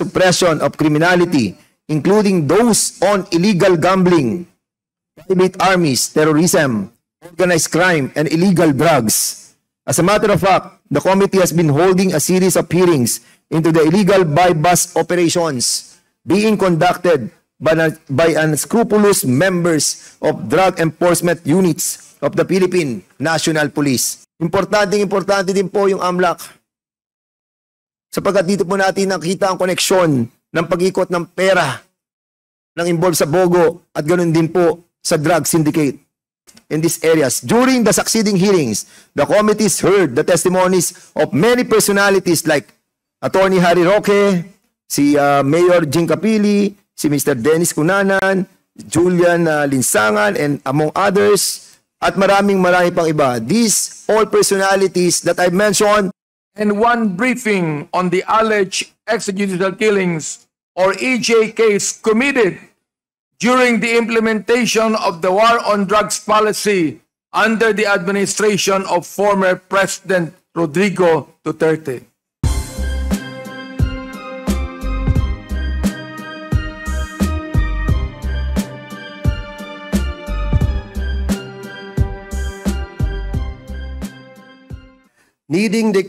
suppression of criminality, including those on illegal gambling, private armies, terrorism, organized crime, and illegal drugs. As a matter of fact, the committee has been holding a series of hearings into the illegal buy-bust operations being conducted by unscrupulous members of drug enforcement units of the Philippine National Police. Importante din po yung AMLAC. Sapagkat dito po natin nakita ang koneksyon ng pag-ikot ng pera ng involved sa BOGO at ganoon din po sa drug syndicate in these areas. During the succeeding hearings, the committees heard the testimonies of many personalities like Attorney Harry Roque, si Mayor Jing Capili, si Mr. Dennis Cunanan, Julian Linsangan, and among others, at marami pang iba. These all personalities that I mentioned. And one briefing on the alleged extrajudicial killings or EJ case committed during the implementation of the war on drugs policy under the administration of former President Rodrigo Duterte. Needing the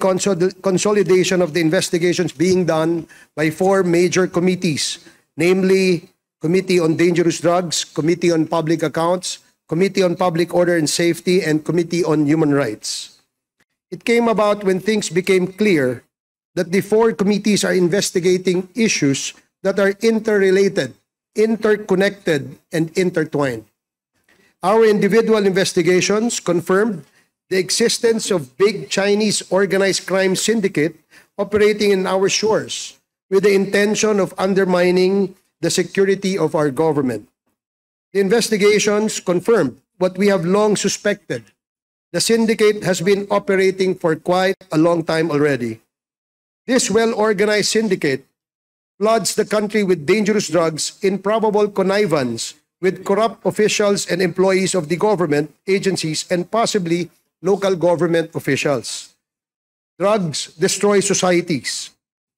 consolidation of the investigations being done by 4 major committees, namely Committee on Dangerous Drugs, Committee on Public Accounts, Committee on Public Order and Safety, and Committee on Human Rights. It came about when things became clear that the 4 committees are investigating issues that are interrelated, interconnected, and intertwined. Our individual investigations confirmed the existence of big Chinese organized crime syndicate operating in our shores with the intention of undermining the security of our government. The investigations confirmed what we have long suspected. The syndicate has been operating for quite a long time already. This well-organized syndicate floods the country with dangerous drugs in probable connivance with corrupt officials and employees of the government, agencies, and possibly local government officials. Drugs destroy societies.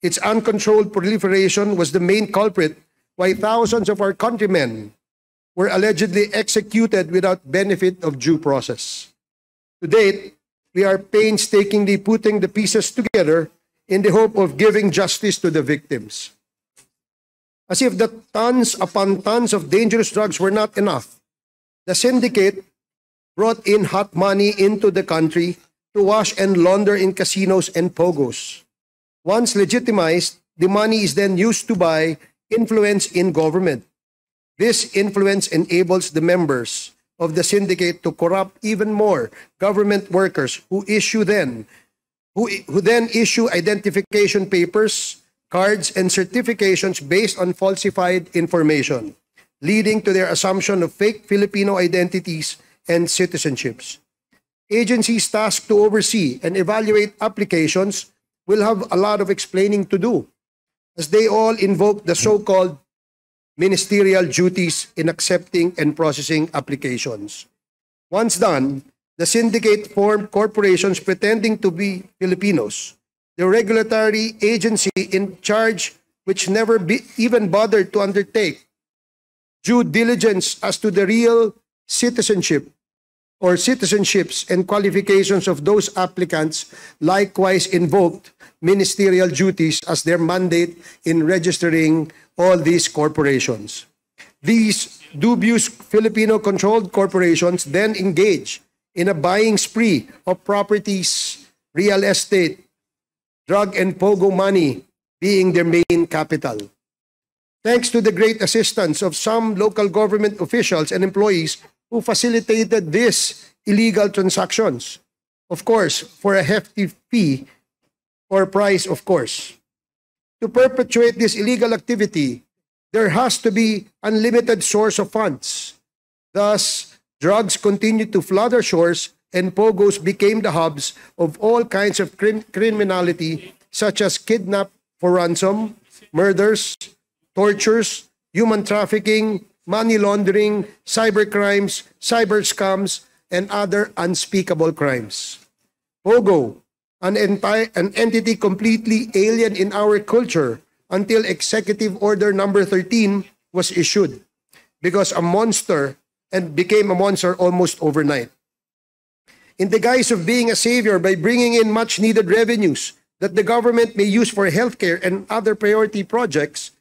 Its uncontrolled proliferation was the main culprit why thousands of our countrymen were allegedly executed without benefit of due process. To date, we are painstakingly putting the pieces together in the hope of giving justice to the victims. As if the tons upon tons of dangerous drugs were not enough, the syndicate brought in hot money into the country to wash and launder in casinos and pogos. Once legitimized, the money is then used to buy influence in government. This influence enables the members of the syndicate to corrupt even more government workers who then issue identification papers, cards, and certifications based on falsified information, leading to their assumption of fake Filipino identities and citizenships. Agencies tasked to oversee and evaluate applications will have a lot of explaining to do, as they all invoke the so-called ministerial duties in accepting and processing applications. Once done, the syndicate formed corporations pretending to be Filipinos. The regulatory agency in charge, which never even bothered to undertake due diligence as to the real citizenship or citizenships and qualifications of those applicants, likewise invoked ministerial duties as their mandate in registering all these corporations. These dubious Filipino-controlled corporations then engage in a buying spree of properties, real estate, drug and pogo money being their main capital. Thanks to the great assistance of some local government officials and employees who facilitated these illegal transactions, of course, for a hefty fee or price, of course. To perpetuate this illegal activity, there has to be unlimited source of funds. Thus, drugs continued to flood our shores and pogos became the hubs of all kinds of criminality, such as kidnap for ransom, murders, tortures, human trafficking, money laundering, cybercrimes, cyber scams, and other unspeakable crimes. Pogo, an entity completely alien in our culture, until Executive Order number 13 was issued because a monster and became a monster almost overnight. In the guise of being a savior by bringing in much needed revenues that the government may use for healthcare and other priority projects,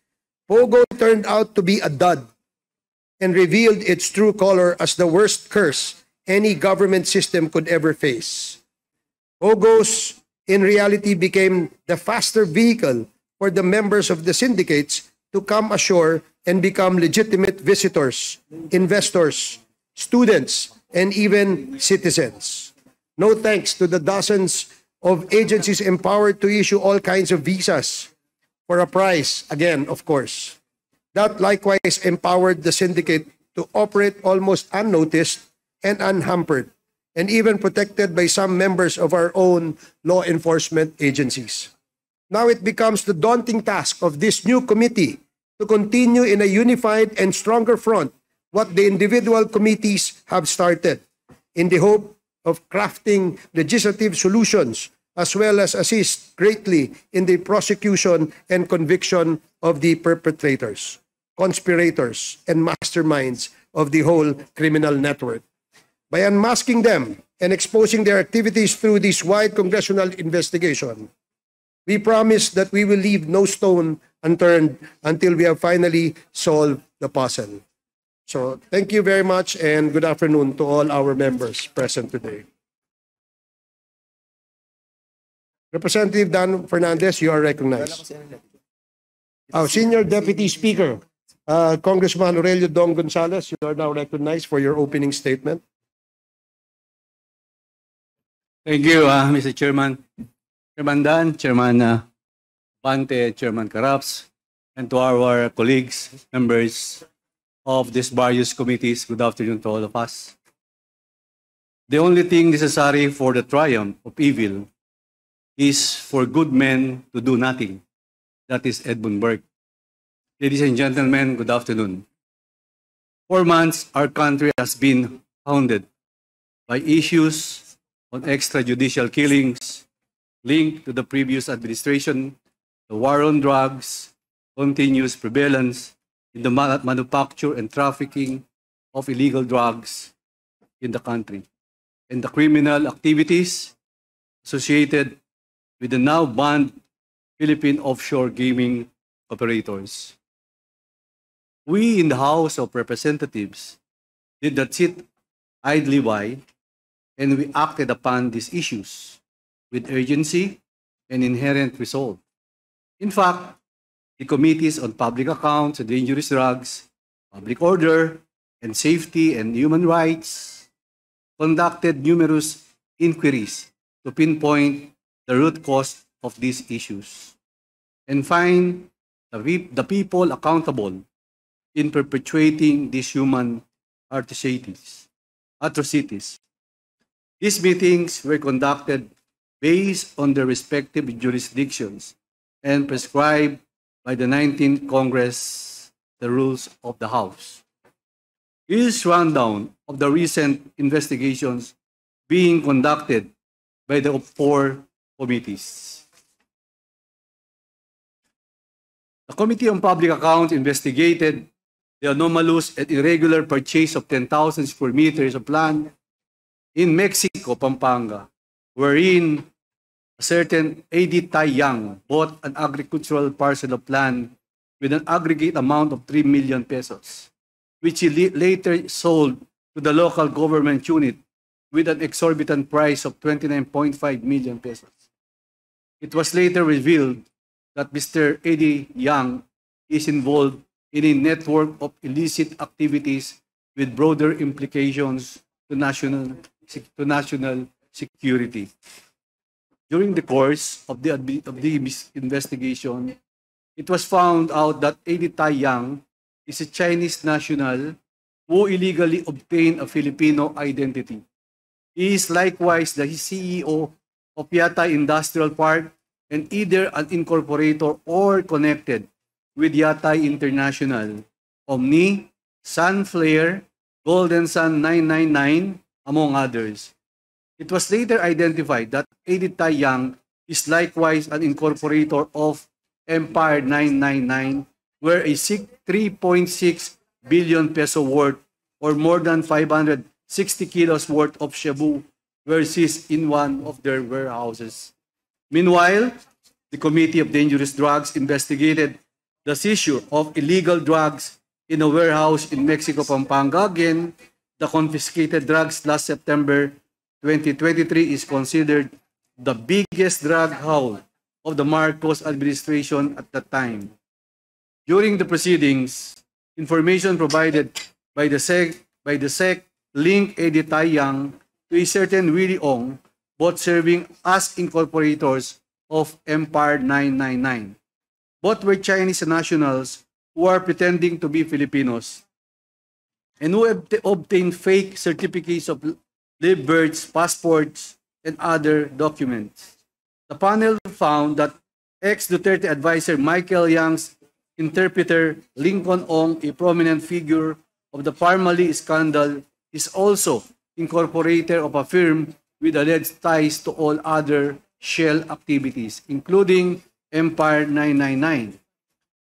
POGO turned out to be a dud and revealed its true color as the worst curse any government system could ever face. POGOs in reality became the faster vehicle for the members of the syndicates to come ashore and become legitimate visitors, investors, students, and even citizens. No thanks to the dozens of agencies empowered to issue all kinds of visas for a price, again, of course. That likewise empowered the syndicate to operate almost unnoticed and unhampered, and even protected by some members of our own law enforcement agencies. Now it becomes the daunting task of this new committee to continue in a unified and stronger front what the individual committees have started, in the hope of crafting legislative solutions as well as assist greatly in the prosecution and conviction of the perpetrators, conspirators, and masterminds of the whole criminal network. By unmasking them and exposing their activities through this wide congressional investigation, we promise that we will leave no stone unturned until we have finally solved the puzzle. So thank you very much and good afternoon to all our members present today. Representative Dan Fernandez, you are recognized. Our Senior Deputy Speaker, Congressman Aurelio Dong Gonzales, you are now recognized for your opening statement. Thank you, Mr. Chairman. Chairman Dan, Chairman Bante, Chairman Caraps, and to our colleagues, members of these various committees, good afternoon to all of us. The only thing necessary for the triumph of evil is for good men to do nothing. That is Edmund Burke. Ladies and gentlemen, good afternoon. 4 months, our country has been hounded by issues on extrajudicial killings linked to the previous administration, the war on drugs, continuous prevalence in the manufacture and trafficking of illegal drugs in the country, and the criminal activities associated with the now banned Philippine offshore gaming operators. We in the House of Representatives did not sit idly by, and we acted upon these issues with urgency and inherent resolve. In fact, the Committees on Public Accounts and Dangerous Drugs, Public Order, and Safety and Human Rights conducted numerous inquiries to pinpoint the root cause of these issues and find the people accountable in perpetuating these human atrocities. These meetings were conducted based on their respective jurisdictions and prescribed by the 19th Congress, the rules of the House. This rundown of the recent investigations being conducted by the 4 committees. The Committee on Public Accounts investigated the anomalous and irregular purchase of 10,000 square meters of land in Mexico, Pampanga, wherein a certain A.D. Tai Yang bought an agricultural parcel of land with an aggregate amount of 3 million pesos, which he later sold to the local government unit with an exorbitant price of 29.5 million pesos. It was later revealed that Mr. A.D. Yang is involved in a network of illicit activities with broader implications to national security. During the course of the investigation, it was found out that A.D. Tai Yang is a Chinese national who illegally obtained a Filipino identity. He is likewise the CEO of Yatay Industrial Park and either an incorporator or connected with Yatay International, Omni, Sunflare, Golden Sun 999, among others. It was later identified that A.D. Tai Yang is likewise an incorporator of Empire 999, where a 3.6 billion peso worth or more than 560 kilos worth of shabu were seized in one of their warehouses. Meanwhile, the Committee of Dangerous Drugs investigated the seizure of illegal drugs in a warehouse in Mexico, Pampanga. Again, the confiscated drugs last September 2023 is considered the biggest drug haul of the Marcos administration at that time. During the proceedings, information provided by the SEC linked Eddie Taiyang to a certain Willie Ong, both serving as incorporators of Empire 999. Both were Chinese nationals who are pretending to be Filipinos and who obtained fake certificates of live births, passports, and other documents. The panel found that ex-Duterte advisor Michael Yang's interpreter Lincoln Ong, a prominent figure of the Parmali scandal, is also incorporator of a firm with alleged ties to all other shell activities, including Empire 999.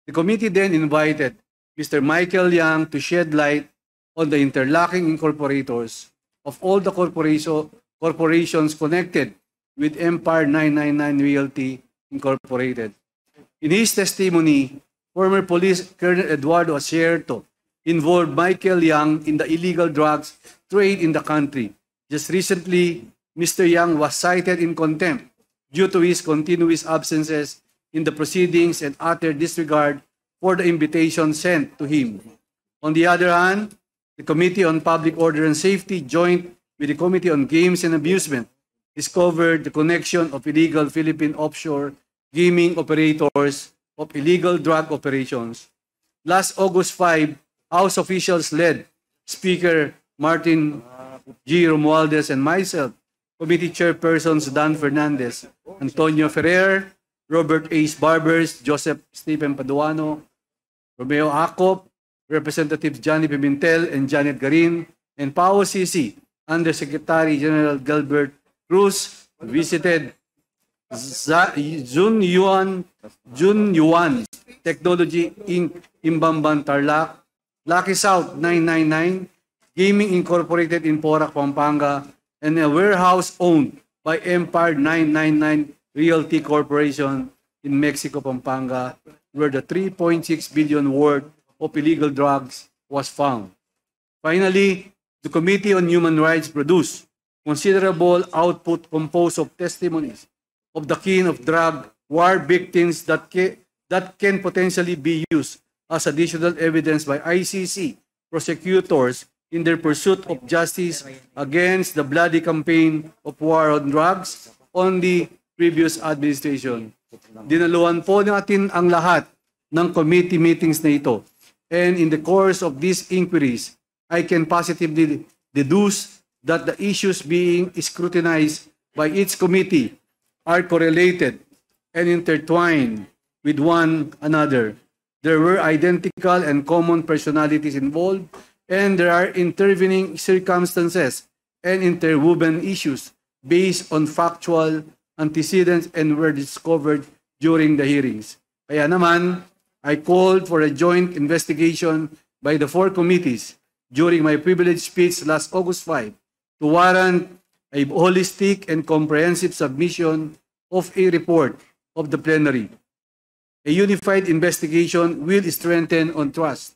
The committee then invited Mr. Michael Yang to shed light on the interlocking incorporators of all the corporations connected with Empire 999 Realty Incorporated. In his testimony, former Police Colonel Eduardo Acierto involved Michael Yang in the illegal drugs trade in the country. Just recently, Mr. Yang was cited in contempt due to his continuous absences in the proceedings and utter disregard for the invitation sent to him. On the other hand, the Committee on Public Order and Safety, joined with the Committee on Games and Amusement, discovered the connection of illegal Philippine offshore gaming operators of illegal drug operations. Last August 5, House officials led Speaker Martin G. Romualdez and myself, Committee Chairpersons Dan Fernandez, Antonio Ferrer, Robert Ace Barbers, Joseph Stephen Paduano, Romeo Acop, Representatives Johnny Pimentel and Janet Garin, and Pao Sisi, Undersecretary General Gilbert Cruz, visited Junyuan Technology Inc. Imbamban Tarlac, Lucky South 999, Gaming Incorporated in Porac, Pampanga, and a warehouse owned by Empire 999 Realty Corporation in Mexico, Pampanga, where the 3.6 billion worth of illegal drugs was found. Finally, the Committee on Human Rights produced considerable output composed of testimonies of the kin of drug war victims that can potentially be used as additional evidence by ICC prosecutors in their pursuit of justice against the bloody campaign of war on drugs on the previous administration. Dinaluhan po natin ang lahat ng committee meetings na ito. And in the course of these inquiries, I can positively deduce that the issues being scrutinized by each committee are correlated and intertwined with one another. There were identical and common personalities involved, and there are intervening circumstances and interwoven issues based on factual antecedents and were discovered during the hearings. Kaya naman, I called for a joint investigation by the four committees during my privileged speech last August 5 to warrant a holistic and comprehensive submission of a report of the plenary. A unified investigation will strengthen on trust.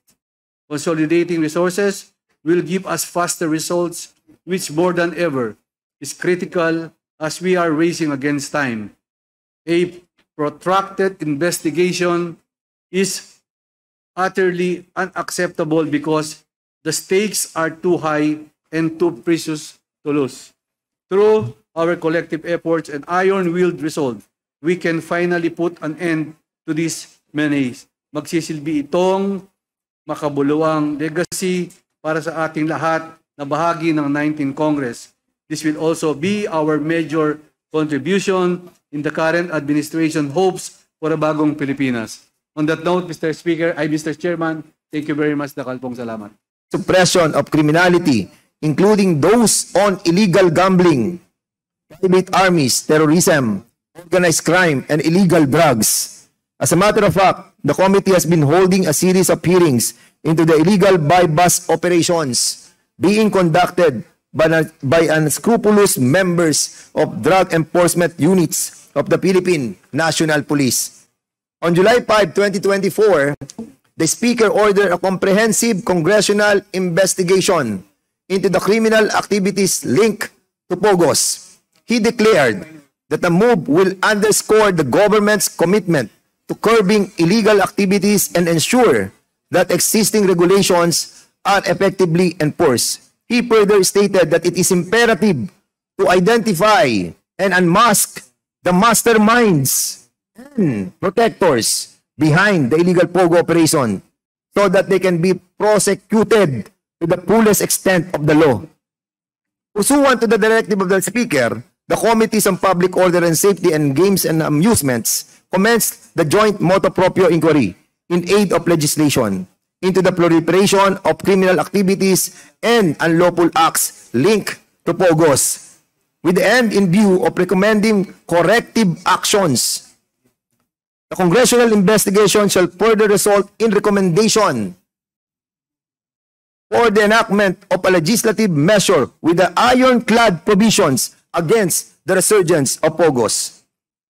Consolidating resources will give us faster results, which more than ever is critical as we are racing against time. A protracted investigation is utterly unacceptable because the stakes are too high and too precious to lose. Through our collective efforts and iron-willed resolve, we can finally put an end to this menace. Magsisilbi itong makabuluhang legacy para sa ating lahat na bahagi ng 19th Congress. This will also be our major contribution in the current administration hopes for a bagong Pilipinas. On that note, Mr. Chairman, thank you very much. Nakalpong salamat. Suppression of criminality, including those on illegal gambling, private armies, terrorism, organized crime, and illegal drugs. As a matter of fact, the committee has been holding a series of hearings into the illegal buy-bust operations being conducted by unscrupulous members of drug enforcement units of the Philippine National Police. On July 5, 2024, the Speaker ordered a comprehensive congressional investigation into the criminal activities linked to POGOs. He declared that the move will underscore the government's commitment to curbing illegal activities and ensure that existing regulations are effectively enforced. He further stated that it is imperative to identify and unmask the masterminds and protectors behind the illegal POGO operation so that they can be prosecuted to the fullest extent of the law. Pursuant to the directive of the Speaker, the Committees on Public Order and Safety and Games and Amusements commenced the joint motu proprio inquiry in aid of legislation into the proliferation of criminal activities and unlawful acts linked to POGOs, with the end in view of recommending corrective actions. The congressional investigation shall further result in recommendation for the enactment of a legislative measure with the ironclad provisions against the resurgence of POGOs.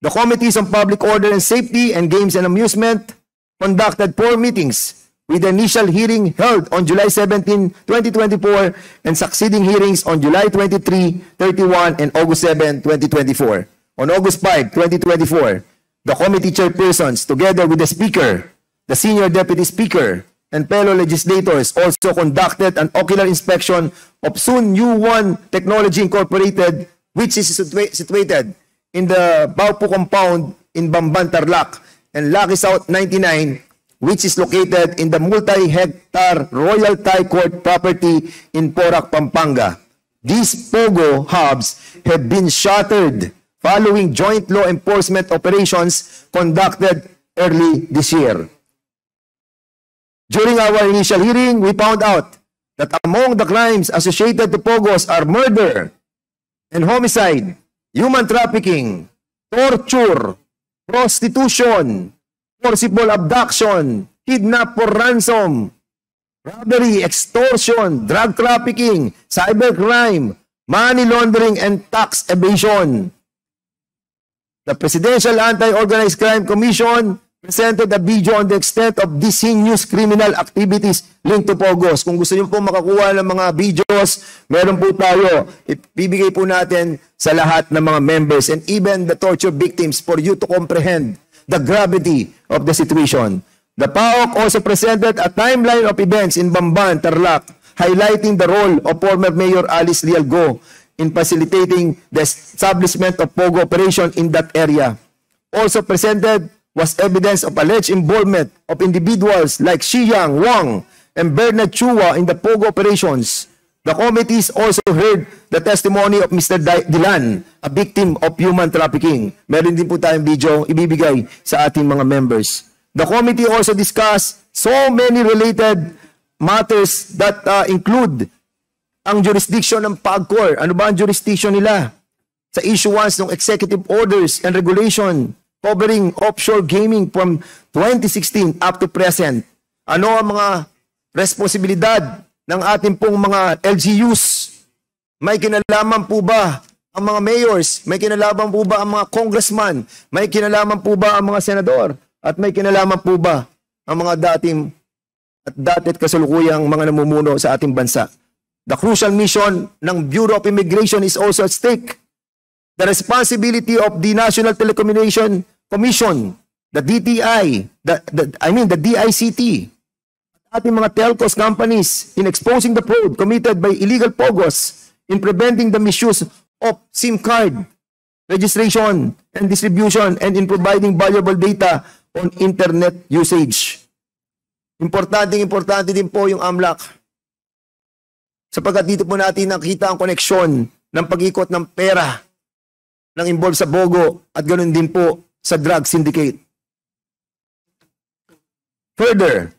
The Committees on Public Order and Safety and Games and Amusement conducted 4 meetings, with the initial hearing held on July 17, 2024, and succeeding hearings on July 23, 31, and August 7, 2024. On August 5, 2024, the committee chairpersons, together with the Speaker, the Senior Deputy Speaker, and fellow legislators, also conducted an ocular inspection of Sun U1 Technology Incorporated, which is situated in the Baupu compound in Bamban, Tarlac, and Lucky South 99, which is located in the multi-hectare Royal Thai Court property in Porac, Pampanga. These POGO hubs have been shuttered following joint law enforcement operations conducted early this year. During our initial hearing, we found out that among the crimes associated to POGOs are murder and homicide, human trafficking, torture, prostitution, forcible abduction, kidnap for ransom, robbery, extortion, drug trafficking, cybercrime, money laundering, and tax evasion. The Presidential Anti-Organized Crime Commission presented a video on the extent of these heinous criminal activities linked to POGOs. Kung gusto niyo po makakuha ng mga videos, meron po tayo. Ibibigay po natin sa lahat ng mga members and even the torture victims for you to comprehend the gravity of the situation. The PAOK also presented a timeline of events in Bamban, Tarlac, highlighting the role of former Mayor Alice Leal Go in facilitating the establishment of POGO operation in that area. Also presented was evidence of alleged involvement of individuals like Xiyang Wang and Bernard Chua in the POGO operations. The committees also heard the testimony of Mr. Dilan, a victim of human trafficking. Meron din po tayong video ibibigay sa ating mga members. The committee also discussed so many related matters that include ang jurisdiction ng PAGCOR. Ano ba ang jurisdiction nila? Sa issuance ng executive orders and regulation covering offshore gaming from 2016 up to present. Ano ang mga responsibilidad ng ating pong mga LGUs? May kinalaman po ba ang mga mayors? May kinalaman po ba ang mga congressman? May kinalaman po ba ang mga senador? At may kinalaman po ba ang mga dati at kasalukuyang mga namumuno sa ating bansa? The crucial mission ng Bureau of Immigration is also at stake. The responsibility of the National Telecommunication Commission, the DTI, the DICT, ating mga telcos companies in exposing the fraud committed by illegal POGOs in preventing the misuse of SIM card registration and distribution and in providing valuable data on internet usage. Importante din po yung AMLAC. Sapagkat dito po natin nakita ang koneksyon ng pag-ikot ng pera ng involved sa BOGO at ganoon din po sa drug syndicate. Further,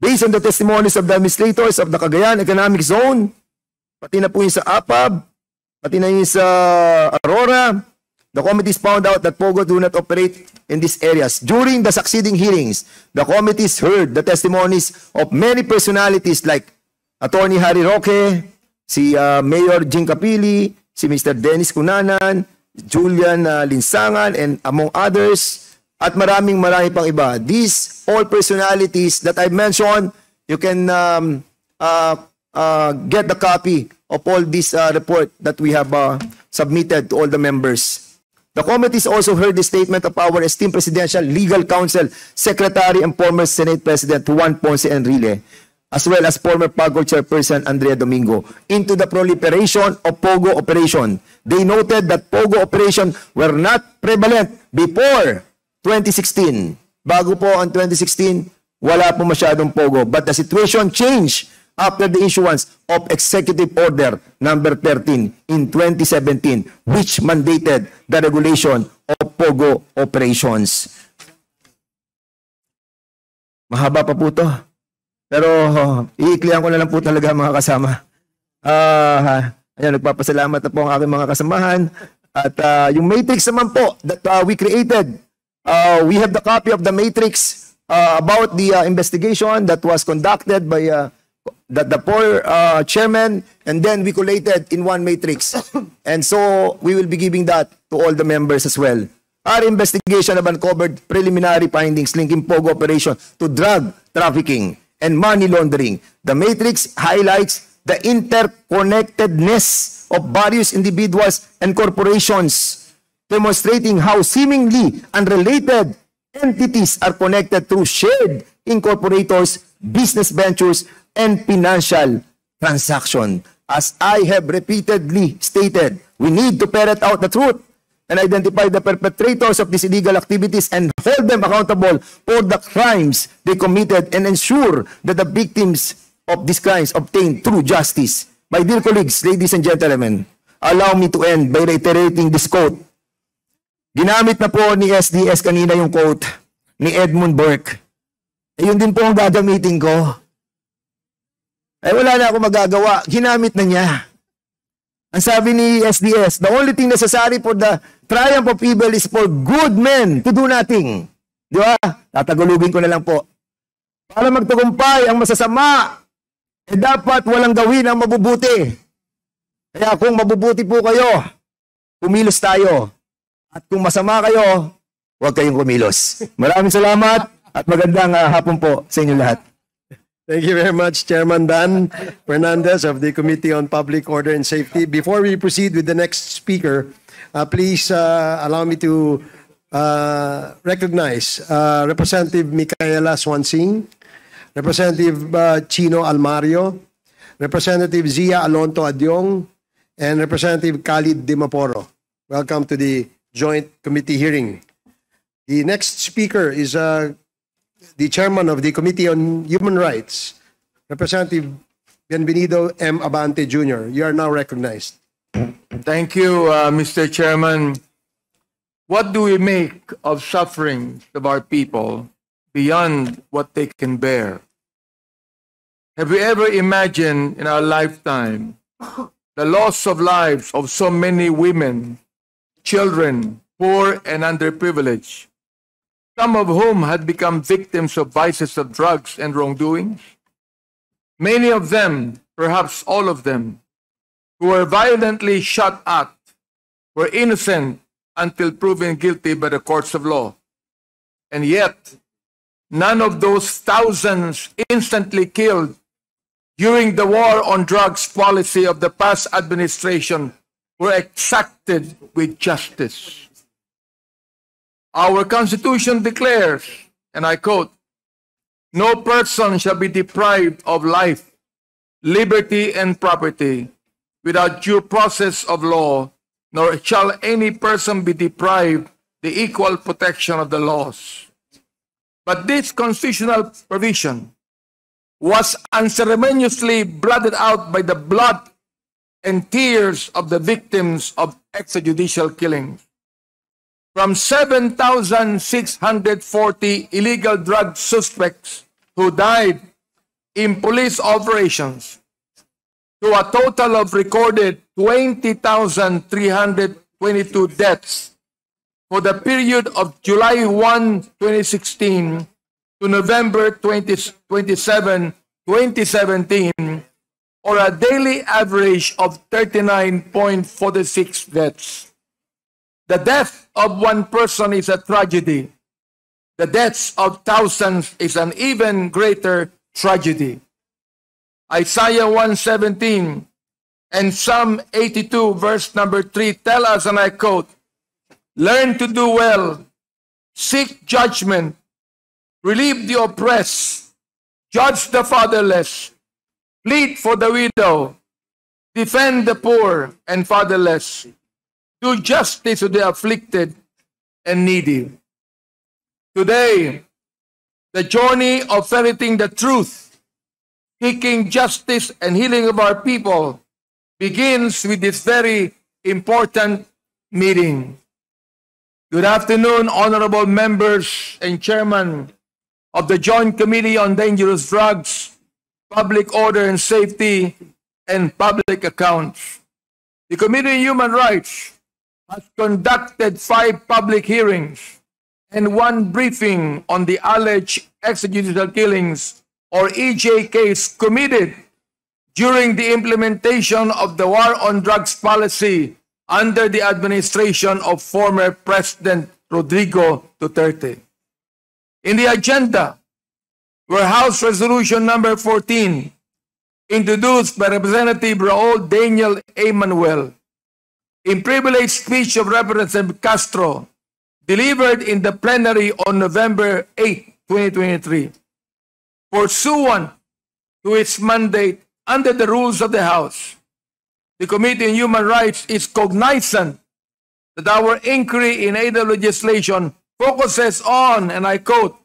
based on the testimonies of the administrators of the Cagayan Economic Zone, pati na po yung sa APAB, pati na yung sa Aurora, the committees found out that POGO do not operate in these areas. During the succeeding hearings, the committees heard the testimonies of many personalities like Attorney Harry Roque, si Mayor Jing Capili, si Mr. Dennis Cunanan, Julian Linsangan, and among others, at marami pang iba. These all personalities that I mentioned, you can get the copy of all this report that we have submitted to all the members. The committees also heard the statement of our esteemed Presidential Legal Counsel, Secretary and former Senate President Juan Ponce Enrile, as well as former PAGO Chairperson Andrea Domingo, into the proliferation of POGO operation. They noted that POGO operation were not prevalent before 2016. Bago po ang 2016, wala po masyadong POGO. But the situation changed after the issuance of Executive Order number 13 in 2017, which mandated the regulation of POGO operations. Mahaba pa po ito. Pero iiklihan ko na lang po talaga mga kasama. Ayan, nagpapasalamat na po ang aking mga kasamahan. At yung matrix naman po that we created, we have the copy of the matrix about the investigation that was conducted by the poor chairman, and then we collated in one matrix. And so we will be giving that to all the members as well. Our investigation have uncovered preliminary findings linking POGO operation to drug trafficking and money laundering. The matrix highlights the interconnectedness of various individuals and corporations, demonstrating how seemingly unrelated entities are connected through shared incorporators, business ventures, and financial transaction. As I have repeatedly stated, we need to ferret out the truth and identify the perpetrators of these illegal activities and hold them accountable for the crimes they committed and ensure that the victims of these crimes obtain true justice. My dear colleagues, ladies and gentlemen, allow me to end by reiterating this quote. Ginamit na po ni SDS kanina yung quote ni Edmund Burke. Yun din po ang gagamitin ko. Wala na ako magagawa. Ginamit na niya. Ang sabi ni SDS, the only thing necessary for the triumph of evil is for good men to do nothing. Di ba? Tatagulugin ko na lang po. Para magtagumpay ang masasama, dapat walang gawin ang mabubuti. Kaya kung mabubuti po kayo, kumilos tayo. At kung masama kayo, huwag kayong kumilos. Maraming salamat at magandang hapon po sa inyo lahat. Thank you very much, Chairman Dan Fernandez of the Committee on Public Order and Safety. Before we proceed with the next speaker, please allow me to recognize Representative Micaela Swansing, Representative Chino Almario, Representative Zia Alonto Adyong, and Representative Khalid Dimaporo. Welcome to the joint committee hearing. The next speaker is the chairman of the Committee on Human Rights, Representative Bienvenido M. Abante Jr. You are now recognized. Thank you, Mr. Chairman. What do we make of suffering of our people beyond what they can bear? Have we ever imagined in our lifetime the loss of lives of so many women, children, poor and underprivileged, some of whom had become victims of vices of drugs and wrongdoing? Many of them, perhaps all of them, who were violently shot at, were innocent until proven guilty by the courts of law. And yet, none of those thousands instantly killed during the war on drugs policy of the past administration were exacted with justice. Our Constitution declares, and I quote, "No person shall be deprived of life, liberty, and property without due process of law, nor shall any person be deprived the equal protection of the laws." But this constitutional provision was unceremoniously blotted out by the blood and tears of the victims of extrajudicial killings. From 7,640 illegal drug suspects who died in police operations to a total of recorded 20,322 deaths for the period of July 1, 2016 to November 27, 2017, or a daily average of 39.46 deaths. The death of one person is a tragedy. The deaths of thousands is an even greater tragedy. Isaiah 1:17 and Psalm 82 verse number 3 tell us, and I quote, "Learn to do well, seek judgment, relieve the oppressed, judge the fatherless, plead for the widow, defend the poor and fatherless, do justice to the afflicted and needy." Today, the journey of ferreting the truth, seeking justice and healing of our people begins with this very important meeting. Good afternoon, honorable members and chairman of the Joint Committee on Dangerous Drugs, Public Order and Safety, and Public Accounts. The Committee on Human Rights has conducted 5 public hearings and 1 briefing on the alleged extrajudicial killings, or EJKs, committed during the implementation of the War on Drugs policy under the administration of former President Rodrigo Duterte. In the agenda were House Resolution number 14, introduced by Representative Raul Daniel A. Manuel, in privileged speech of Representative Castro, delivered in the plenary on November 8, 2023. Pursuant to its mandate under the rules of the House, the Committee on Human Rights is cognizant that our inquiry in aid of legislation focuses on, and I quote,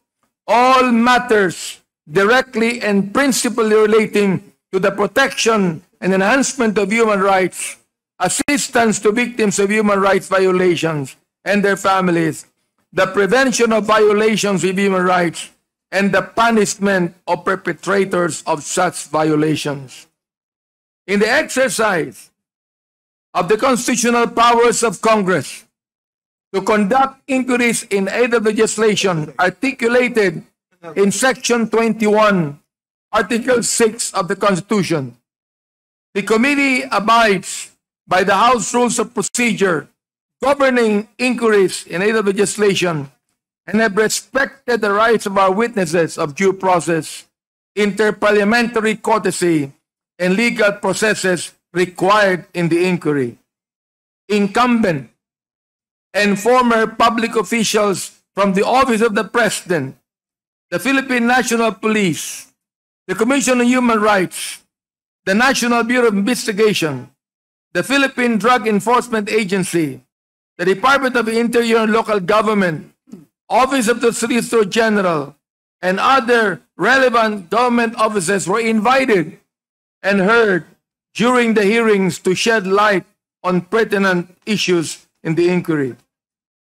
"all matters directly and principally relating to the protection and enhancement of human rights, assistance to victims of human rights violations and their families, the prevention of violations of human rights, and the punishment of perpetrators of such violations." In the exercise of the constitutional powers of Congress to conduct inquiries in aid of legislation articulated in Section 21, Article 6 of the Constitution, the committee abides by the House Rules of Procedure governing inquiries in aid of legislation and have respected the rights of our witnesses of due process, interparliamentary courtesy, and legal processes required in the inquiry. Incumbent and former public officials from the Office of the President, the Philippine National Police, the Commission on Human Rights, the National Bureau of Investigation, the Philippine Drug Enforcement Agency, the Department of Interior and Local Government, Office of the Solicitor General, and other relevant government offices were invited and heard during the hearings to shed light on pertinent issues in the inquiry.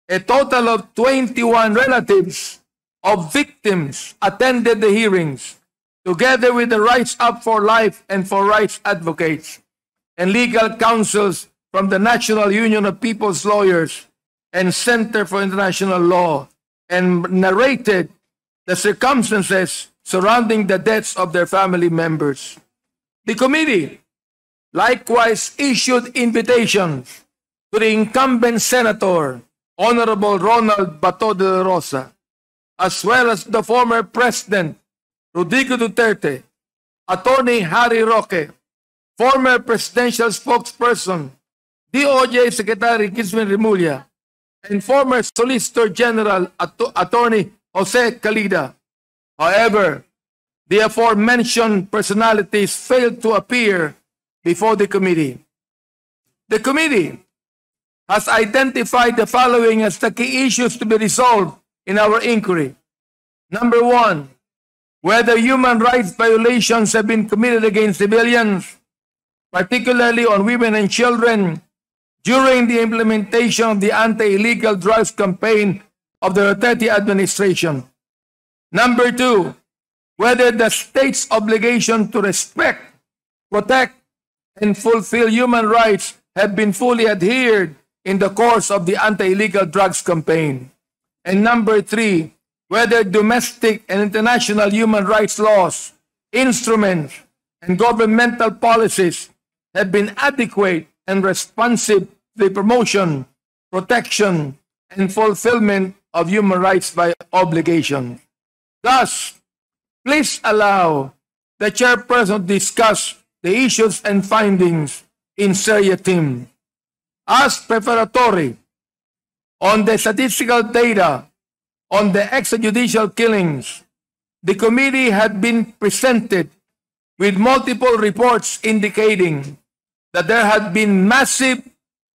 A total of 21 relatives of victims attended the hearings, together with the Rights Up for Life and for Rights advocates and legal counsels from the National Union of People's Lawyers and Center for International Law, and narrated the circumstances surrounding the deaths of their family members. The committee likewise issued invitations to the incumbent Senator, Honorable Ronald Bato de la Rosa, as well as the former President Rodrigo Duterte, Attorney Harry Roque, former presidential spokesperson DOJ Secretary Gizmin Rimulya, and former Solicitor General Attorney Jose Calida. However, the aforementioned personalities failed to appear before the committee. The committee has identified the following as the key issues to be resolved in our inquiry. Number 1, whether human rights violations have been committed against civilians, particularly on women and children, during the implementation of the anti-illegal drugs campaign of the Duterte administration. Number 2, whether the state's obligation to respect, protect, and fulfill human rights have been fully adhered in the course of the anti-illegal drugs campaign. And number 3, whether domestic and international human rights laws, instruments, and governmental policies have been adequate and responsive to the promotion, protection, and fulfillment of human rights by obligation. Thus, please allow the chairperson to discuss the issues and findings in seriatim. As preparatory on the statistical data on the extrajudicial killings, the committee had been presented with multiple reports indicating that there had been massive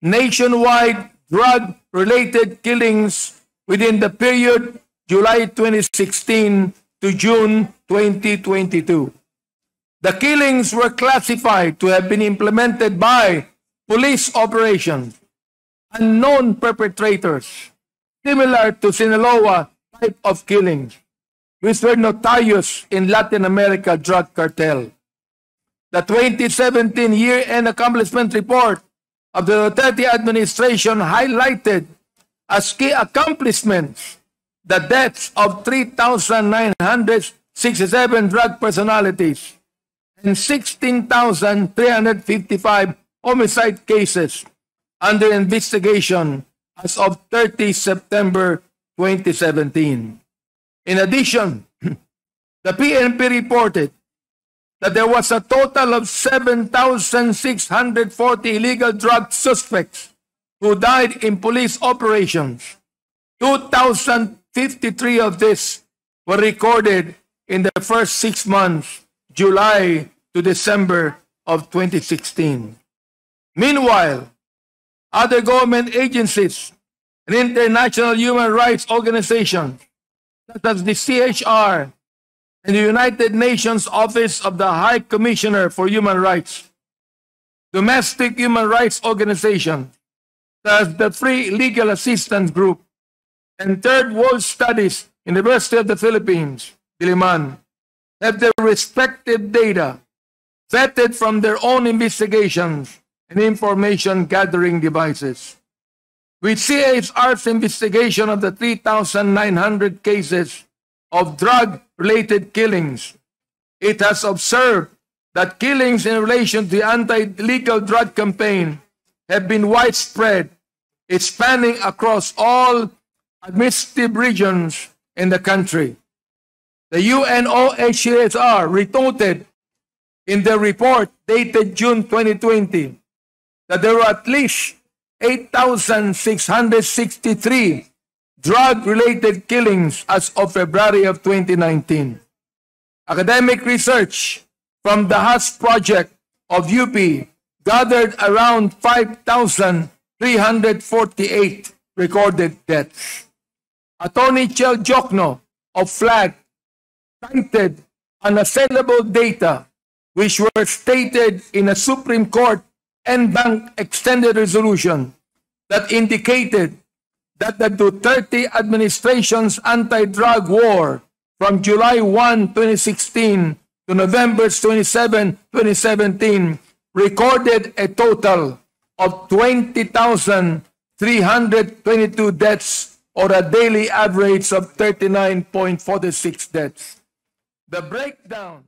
nationwide drug-related killings within the period July 2016 to June 2022. The killings were classified to have been implemented by police operations, unknown perpetrators, similar to Sinaloa type of killings, which were notorious in Latin America drug cartel. The 2017 year-end accomplishment report of the Duterte administration highlighted as key accomplishments the deaths of 3,967 drug personalities and 16,355 homicide cases under investigation as of 30 September 2017. In addition, the PNP reported that there was a total of 7,640 illegal drug suspects who died in police operations. 2,053 of these were recorded in the first 6 months, July to December of 2016. Meanwhile, other government agencies and international human rights organizations, such as the CHR and the United Nations Office of the High Commissioner for Human Rights, domestic human rights organizations, such as the Free Legal Assistance Group, and Third World Studies, University of the Philippines, Diliman, have their respective data vetted from their own investigations and information gathering devices. With CHR's investigation of the 3,900 cases of drug-related killings, it has observed that killings in relation to the anti-illegal drug campaign have been widespread, spanning across all administrative regions in the country. The UNOHCR reported in their report dated June 2020 that there were at least 8,663 drug-related killings as of February of 2019. Academic research from the HUS project of UP gathered around 5,348 recorded deaths. Attorney Chel Jokno of FLAG cited unassailable data which were stated in a Supreme Court en banc extended resolution that indicated that the Duterte administration's anti-drug war from July 1, 2016 to November 27, 2017 recorded a total of 20,322 deaths, or a daily average of 39.46 deaths. The breakdown